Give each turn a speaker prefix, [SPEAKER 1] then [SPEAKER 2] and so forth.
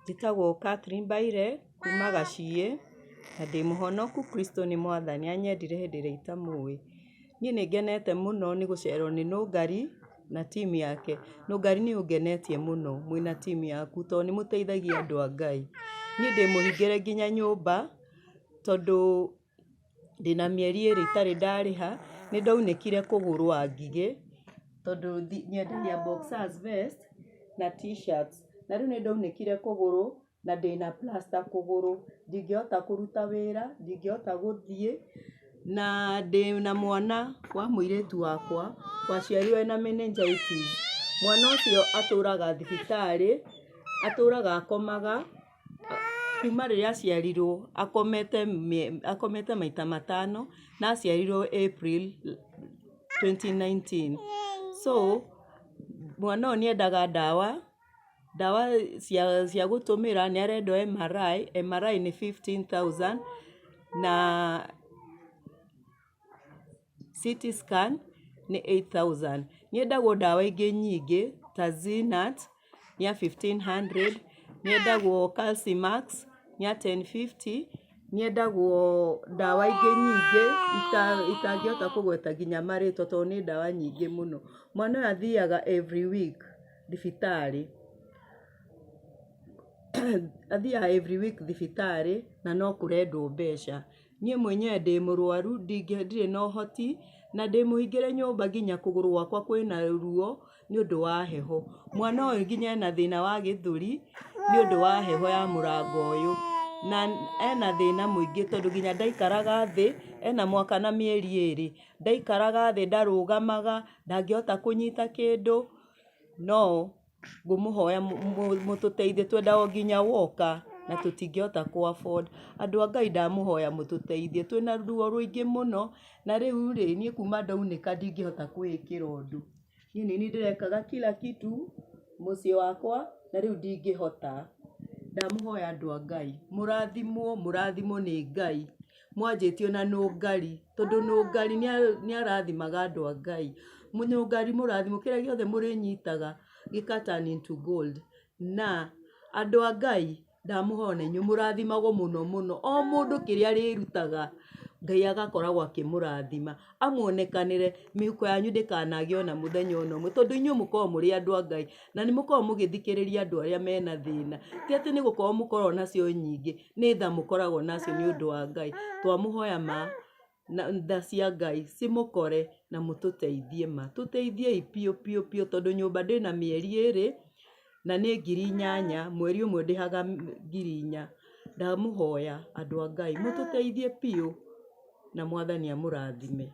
[SPEAKER 1] Njĩtagwo Catherine Mbaire kuma Gaciĩ, na ndĩ mũhonoku, Kristo nĩ Mwathani, anyendire hĩndĩ ĩrĩa itamũĩ. Niĩ nĩ ngenete mũno nĩ gũcerwo nĩ Nũngari na timu yake. Nũngari nĩ ũngenetie mũno mwĩna timu yaku tondũ nĩ mũteithagia andũ a Ngai. Niĩ ndĩ mũhingĩre nginya nyũmba tondũ ndĩna mĩeri 2 itarĩ ndarĩha. Nĩ ndaunĩkire kũgũrwa ngigĩ tondũ nyendagia boxers vest na t-shirts. Na rĩu nĩ ndaunĩkire kũgũrũ na ndĩna plaster kũgũrũ. Ndingĩhota kũruta wĩra, ndingĩhota gũthiĩ. Na ndĩna mwana wa mũirĩtu wakwa waciarirwo ena meningitis. Mwana ũcio atũraga thibitarĩ, atũraga akomaga. Kuma rĩrĩa aciarirwo akomete maita 5 na aciarirwo April 2019. So mwana ũyũ nĩendaga ndawa cia gũtũmĩra, nĩ arendwo MRI. MRI nĩ 15,000 na CT scan nĩ 8,000. Nĩendagwo ndawa ingĩ nyingĩ ta Zinat nĩ ya 1,500, nĩendagwo Calcimax nĩ ya 1050, nĩendagwo ndawa ingĩ nyingĩ itangĩhota kũgweta nginya marĩtwa tondũ nĩ ndawa nyingĩ mũno. Mwana ũyũ athiaga every week thibitarĩ. Athiaga every week thibitarĩ na no kũrendwo mbeca. Niĩ mwenyewe ndĩ mũrwaru, ndirĩ na ũhoti na ndĩ mũhingĩre nyũmba nginya kũgũrũ gwakwa kwĩna ruo nĩ ũndũ wa heho. Mwana ũyũ nginya ena thĩna wa gĩthũri nĩ ũndũ wa heho ya mũrango ũyũ. Na ena thĩna mũingĩ tondũ nginya ndaikaraga thĩ, ena mwaka na mĩeri 2. Ndaikaraga thĩ, ndarũgamaga, ndangĩhota kũnyita kĩndũ. No ngũmũhoya mũtũteithie, twendaga nginya walker na tũtingĩhota kũ afford. Andũ a Ngai ndamũhoya mũtũteithie, twĩna ruo rũingĩ mũno na rĩu rĩ, niĩ kuma ndaunĩka ndingĩhota kwĩĩkĩra ũndũ. Niĩ nĩ ndĩrekaga kila kitu mũciĩ wakwa na rĩu ndingĩhota. Ndamũhoya andũ a Ngai, mũrathimwo nĩ Ngai. Mwanjĩtio na Nũngari tondũ Nũngari nĩ arathimaga andũ a Ngai. Nũngari mũrathimwo, kĩrĩa gĩothe mũrĩnyitaga gĩka turn into gold. Na andũ a Ngai ndamũhoya na inyuĩ mũrathimagwo mũno mũno. O mũndũ kĩrĩa arĩrutaga Ngai agakoragwo akĩmũrathima, amuonekanĩre, mĩhuko yanyu ndĩkanage ona mũthenya ona ũmwe tondũ inyuĩ mũkoragwo mũrĩ andũ a Ngai na nĩ mũkoragwo mũgĩthikĩrĩria andũ arĩa mena thĩna. Ti atĩ nĩ gũkorwo mũkoragwo nacio nyingĩ, nĩ tha mũkoragwo nacio nĩ ũndũ wa Ngai. Twamũhoya tha cia Ngai cimũkore na mũtũteithie tũteithiei biũ biũ biũ tondũ nyũmba ndĩna mĩeri 2 na nĩ 8,000, mweri ũmwe ndĩhaga 4,000. Ndamũhoya andũ a Ngai mũtũteithie biũ na Mwathani amũrathime.